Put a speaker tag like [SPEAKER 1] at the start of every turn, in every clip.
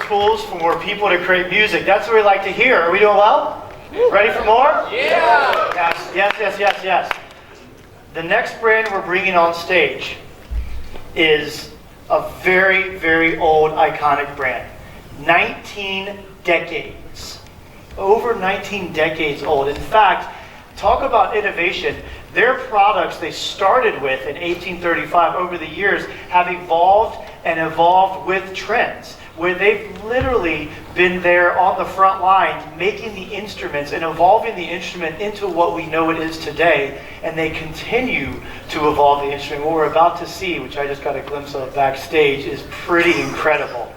[SPEAKER 1] tools for more people to create music. That's what we like to hear. Are we doing well? Ready for more?
[SPEAKER 2] Yeah!
[SPEAKER 1] Yes, yes, yes, yes, yes. The next brand we're bringing on stage is a very, very old, iconic brand. 19 decades. Over 19 decades old. In fact, talk about innovation. Their products they started with in 1835 over the years have evolved and evolved with trends, where they've literally been there on the front lines making the instruments and evolving the instrument into what we know it is today, and they continue to evolve the instrument. What we're about to see, which I just got a glimpse of backstage, is pretty incredible.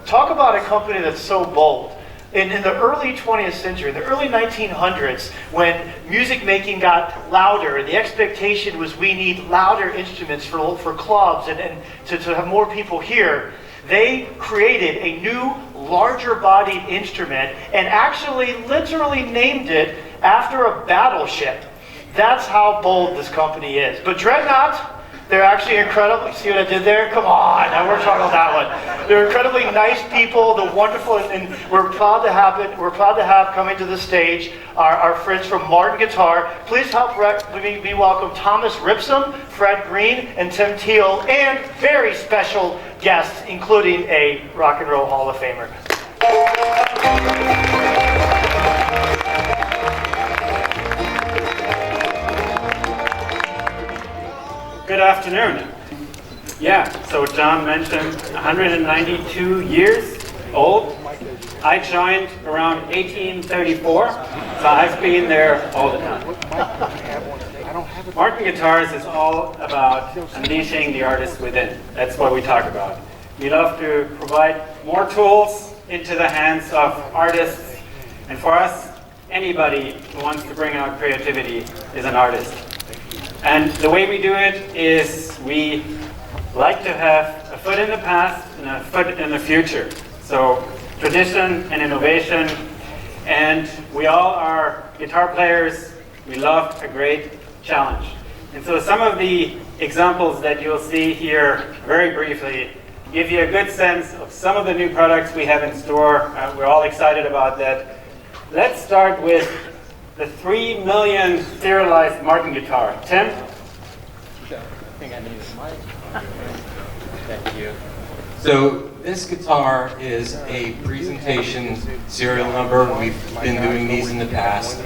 [SPEAKER 1] Talk about a company that's so bold. In the early 20th century, the early 1900s, when music making got louder, the expectation was we need louder instruments for clubs and to have more people hear, they created a new, larger-bodied instrument and actually literally named it after a battleship. That's how bold this company is. But Dreadnought, they're actually incredible. See what I did there? Come on, now we're talking about that one. They're incredibly nice people. They're wonderful, and we're proud to have it. We're proud to have coming to the stage our friends from Martin Guitar. Please help me welcome Thomas Ripsum, Fred Green, and Tim Teal, and very special guests, including a Rock and Roll Hall of Famer.
[SPEAKER 3] Good afternoon. Yeah, so John mentioned 192 years old. I joined around 1834, so I've been there all the time. Martin Guitars is all about unleashing the artist within. That's what we talk about. We love to provide more tools into the hands of artists, and for us, anybody who wants to bring out creativity is an artist. And the way we do it is we like to have a foot in the past and a foot in the future. So tradition and innovation, and we all are guitar players. We love a great challenge. And so some of the examples that you'll see here very briefly give you a good sense of some of the new products we have in store. We're all excited about that. Let's start with the 3 million serialized Martin guitar. Tim?
[SPEAKER 2] I think I need a mic. Thank you.
[SPEAKER 4] So this guitar is a presentation serial number. We've been doing these in the past.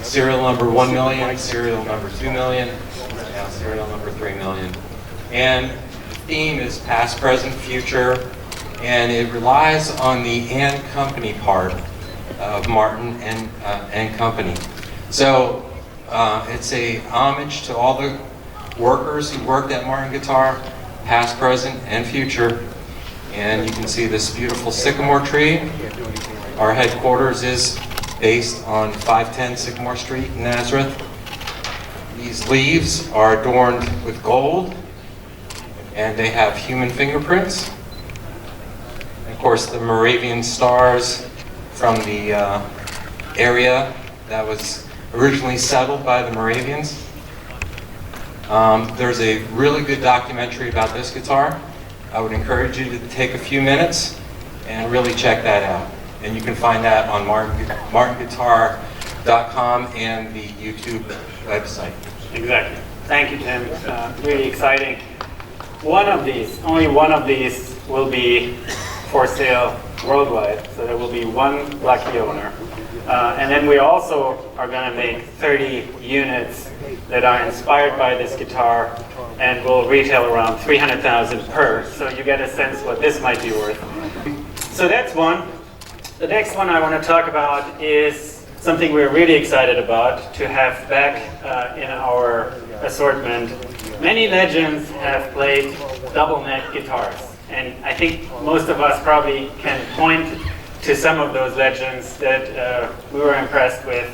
[SPEAKER 4] Serial number 1 million, serial number 2 million, now serial number 3 million. And the theme is past, present, future, and it relies on the and company part of Martin and Company. So it's a homage to all the workers who worked at Martin Guitar, past, present, and future. And you can see this beautiful sycamore tree. Our headquarters is based on 510 Sycamore Street in Nazareth. These leaves are adorned with gold, and they have human fingerprints. And of course, the Moravian stars from the area that was originally settled by the Moravians. There's a really good documentary about this guitar. I would encourage you to take a few minutes and really check that out. And you can find that on martinguitar.com and the YouTube website.
[SPEAKER 3] Exactly. Thank you, Tim. Really exciting. One of these, only one of these, will be for sale worldwide. So there will be one lucky owner. And then we also are going to make 30 units that are inspired by this guitar and will retail around $300,000 per. So you get a sense what this might be worth. So that's one. The next one I want to talk about is something we're really excited about to have back in our assortment. Many legends have played double neck guitars, and I think most of us probably can point to some of those legends that we were impressed with.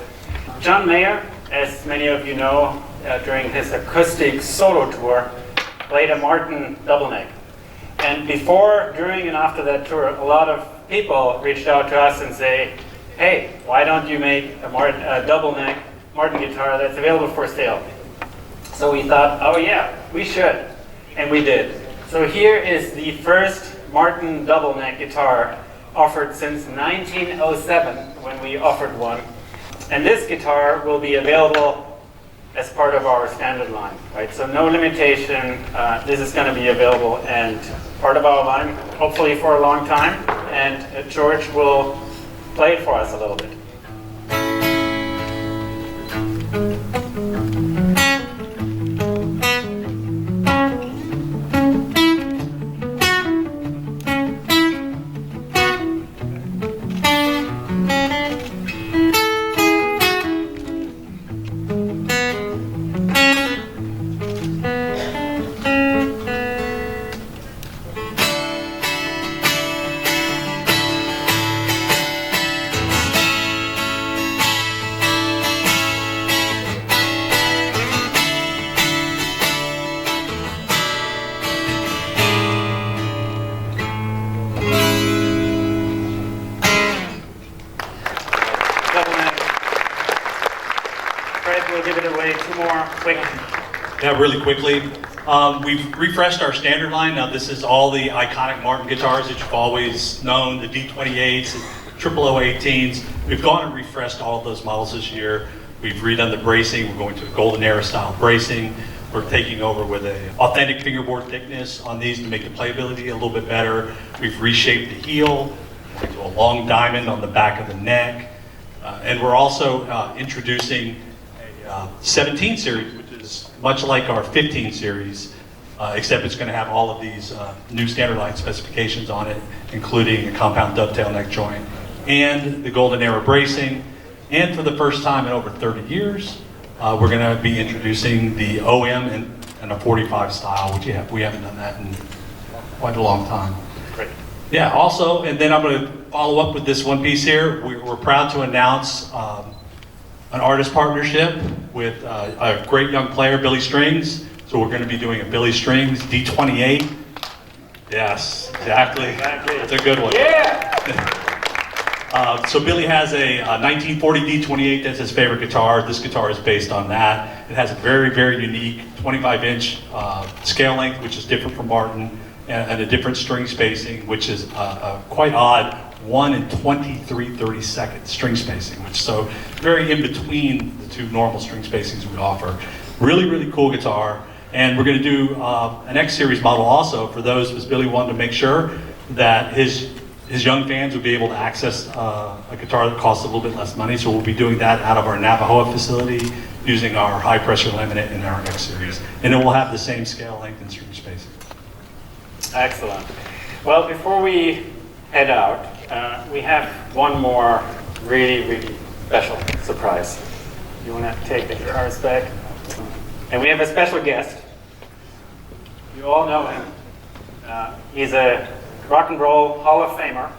[SPEAKER 3] John Mayer, as many of you know, during his acoustic solo tour, played a Martin double neck. And before, during, and after that tour, a lot of people reached out to us and say, hey, why don't you make a double neck Martin guitar that's available for sale? So we thought, oh yeah, we should. And we did. So here is the first Martin double neck guitar, offered since 1907 when we offered one. And this guitar will be available as part of our standard line, right? So no limitation, this is going to be available and part of our line, hopefully for a long time. And George will play it for us a little bit. We'll give it away. Two more quick.
[SPEAKER 5] Yeah, really quickly. We've refreshed our standard line. Now this is all the iconic Martin guitars that you've always known, the D28s, the 0018s. We've gone and refreshed all of those models this year. We've redone the bracing. We're going to a golden era style bracing. We're taking over with an authentic fingerboard thickness on these to make the playability a little bit better. We've reshaped the heel, going to a long diamond on the back of the neck. And we're also introducing a 17 series, which is much like our 15 series, except it's going to have all of these new standard line specifications on it, including a compound dovetail neck joint and the golden era bracing. And for the first time in over 30 years, we're going to be introducing the OM and a 45 style, which we haven't done that in quite a long time.
[SPEAKER 3] Great.
[SPEAKER 5] Yeah, also, and then I'm going to follow up with this one piece here. We're proud to announce an artist partnership with a great young player, Billy Strings. So we're going to be doing a Billy Strings D28. Yes, exactly. It's a good one.
[SPEAKER 3] Yeah!
[SPEAKER 5] So Billy has a 1940 D28 that's his favorite guitar. This guitar is based on that. It has a very, very unique 25-inch scale length, which is different from Martin, and a different string spacing, which is quite odd, 1 in 23/32 string spacing, which is so very in between the two normal string spacings we offer. Really, really cool guitar. And we're going to do an X Series model also for those, because Billy wanted to make sure that his young fans would be able to access a guitar that costs a little bit less money. So we'll be doing that out of our Navajo facility using our high pressure laminate in our X Series. And it will have the same scale length and string spacing.
[SPEAKER 3] Excellent. Well, before we head out, we have one more really, really special surprise. You want to take the guitars back? And we have a special guest. You all know him. He's a Rock and Roll Hall of Famer,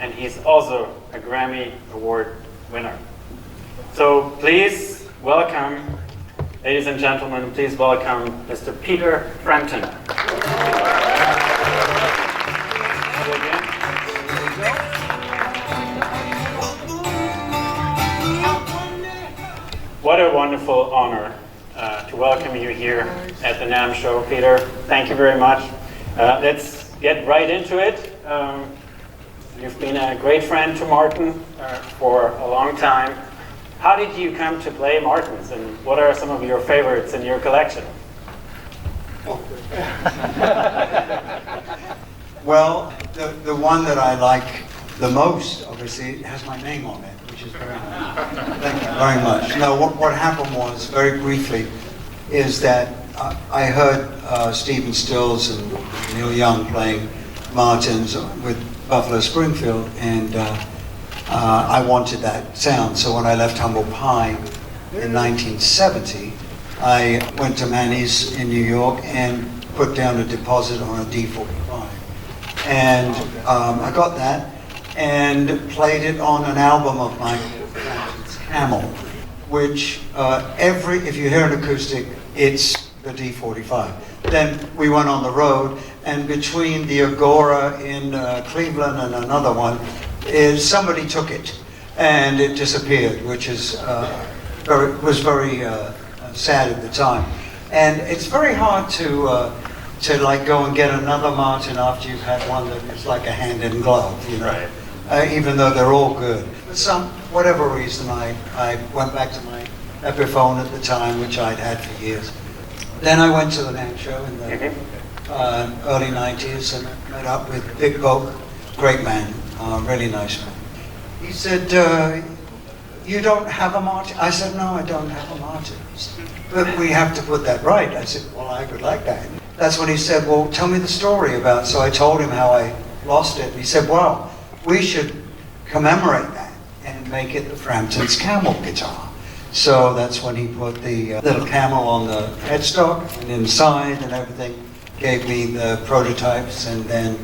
[SPEAKER 3] and he's also a Grammy Award winner. So please welcome, ladies and gentlemen, please welcome Mr. Peter Frampton. What a wonderful honor to welcome you here at the NAMM show, Peter. Thank you very much. Let's get right into it. You've been a great friend to Martin for a long time. How did you come to play Martins, and what are some of your favorites in your collection?
[SPEAKER 6] Well, the one that I like the most, obviously, has my name on it, which is very nice. Thank you very much. No, what happened was, very briefly, is that I heard Stephen Stills and Neil Young playing Martins with Buffalo Springfield, and I wanted that sound. So when I left Humble Pie in 1970, I went to Manny's in New York and put down a deposit on a D45. And I got that and played it on an album of mine, Camel, which if you hear an acoustic, it's the D45. Then we went on the road, and between the Agora in Cleveland and another one, somebody took it, and it disappeared, which was very sad at the time. And it's very hard to to like go and get another Martin after you've had one that is like a hand in glove, you know.
[SPEAKER 3] Right.
[SPEAKER 6] Even though they're all good. For whatever reason, I went back to my Epiphone at the time, which I'd had for years. Then I went to the NAMM show in the early 90s and met up with Dick Boak, great man, really nice man. He said, you don't have a Martin? I said, no, I don't have a Martin. But we have to put that right. I said, well, I would like that. That's when he said, well, tell me the story about it. So I told him how I lost it. He said, well, we should commemorate that and make it the Frampton's camel guitar. So that's when he put the little camel on the headstock and inside and everything, gave me the prototypes, and then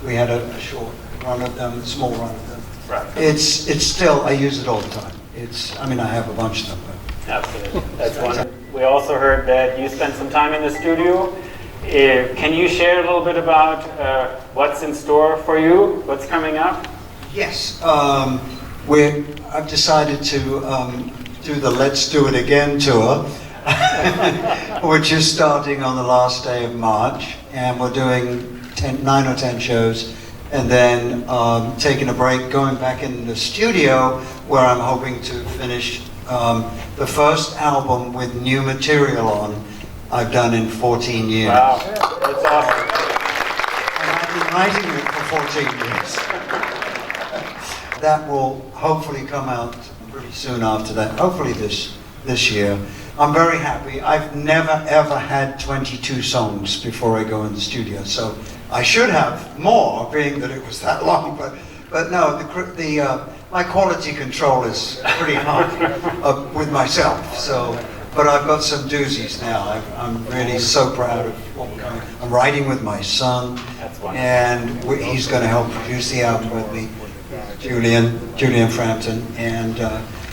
[SPEAKER 6] we had a short run of them, a small run of them.
[SPEAKER 3] Right.
[SPEAKER 6] It's still, I use it all the time. I mean, I have a bunch of them. But
[SPEAKER 3] Absolutely. That's wonderful. We also heard that you spent some time in the studio. Can you share a little bit about what's in store for you? What's coming up?
[SPEAKER 6] yes, I've decided to do the Let's Do It Again tour, which is starting on the last day of March, and we're doing 9 or 10 shows, and then taking a break, going back in the studio, where I'm hoping to finish the first album with new material on I've done in 14 years.
[SPEAKER 3] Wow, that's awesome.
[SPEAKER 6] And I've been writing it for 14 years. That will hopefully come out pretty soon after that, hopefully this year. I'm very happy. I've never ever had 22 songs before I go in the studio, so I should have more, being that it was that long, but no, my quality control is pretty high with myself, so. But I've got some doozies now. I'm really so proud of what we're doing. I'm writing with my son, and he's going to help produce the album with me, Julian Frampton, and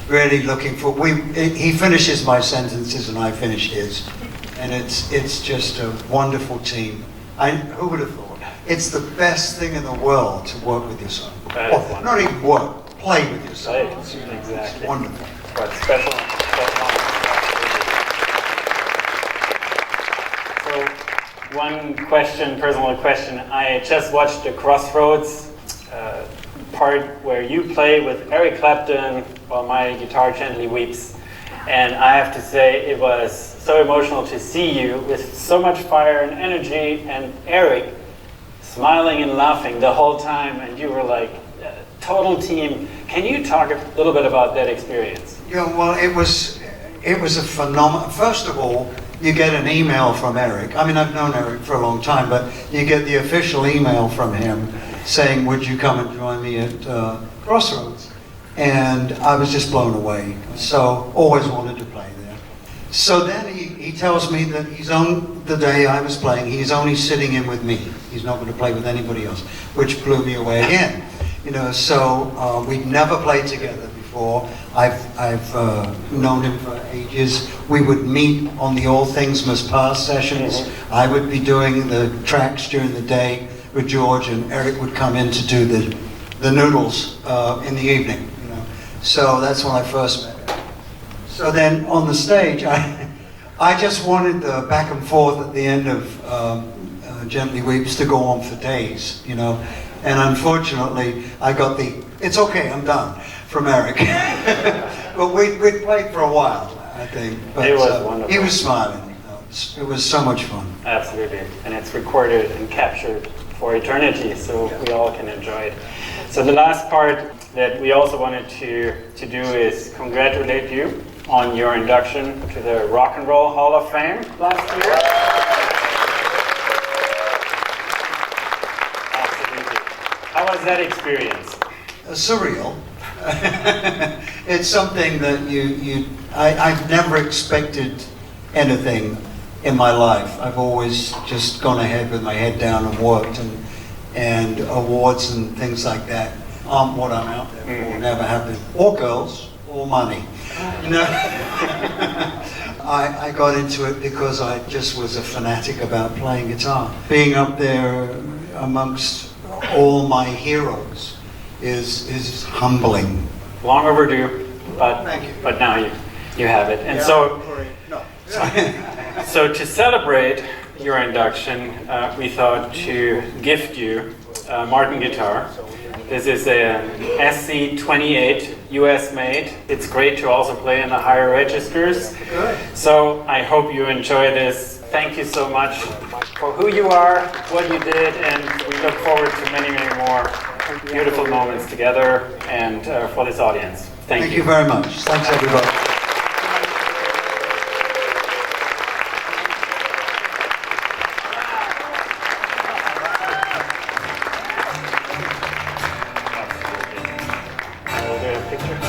[SPEAKER 6] really looking for. He finishes my sentences and I finish his, and it's just a wonderful team. Who would have thought? It's the best thing in the world to work with your son. Well, not even work, play with your son.
[SPEAKER 3] Exactly.
[SPEAKER 6] It's wonderful.
[SPEAKER 3] But special. So, one question, personal question. I just watched the Crossroads part where you play with Eric Clapton while my guitar gently weeps. And I have to say, it was so emotional to see you with so much fire and energy, and Eric smiling and laughing the whole time, and you were like a total team. Can you talk a little bit about that experience?
[SPEAKER 6] Yeah, well, it was a phenomenon. First of all, you get an email from Eric. I mean, I've known Eric for a long time, but you get the official email from him saying, would you come and join me at Crossroads? And I was just blown away. So, always wanted to play there. So then he tells me that he's on the day I was playing, he's only sitting in with me. He's not going to play with anybody else, which blew me away again. You know, so we'd never played together before. I've known him for ages. We would meet on the All Things Must Pass sessions. I would be doing the tracks during the day with George, and Eric would come in to do the noodles in the evening. You know, so that's when I first met him. So then on the stage, I just wanted the back and forth at the end of Gently Weeps to go on for days. You know, and unfortunately, I got the "it's okay, I'm done" from Eric. But we'd played for a while, I think. But
[SPEAKER 3] it was wonderful.
[SPEAKER 6] He was smiling. It was so much fun.
[SPEAKER 3] Absolutely. And it's recorded and captured for eternity, so we all can enjoy it. So the last part that we also wanted to do is congratulate you on your induction to the Rock and Roll Hall of Fame last year. Absolutely. How was that experience?
[SPEAKER 6] Surreal. It's something that I've never expected anything in my life. I've always just gone ahead with my head down and worked, and awards and things like that aren't what I'm out there for. Never have been. Or girls, or money. You know? I got into it because I just was a fanatic about playing guitar. Being up there amongst all my heroes is humbling.
[SPEAKER 3] Long overdue, but
[SPEAKER 6] Thank you.
[SPEAKER 3] But now you have it. And so to celebrate, your induction, we thought to gift you a Martin guitar. This is a SC28, US made. It's great to also play in the higher registers. So I hope you enjoy this. Thank you so much for who you are, what you did, and we look forward to many, many more beautiful moments together and for this audience.
[SPEAKER 6] Thank you very much. Thanks, everybody.
[SPEAKER 3] Do you have a picture?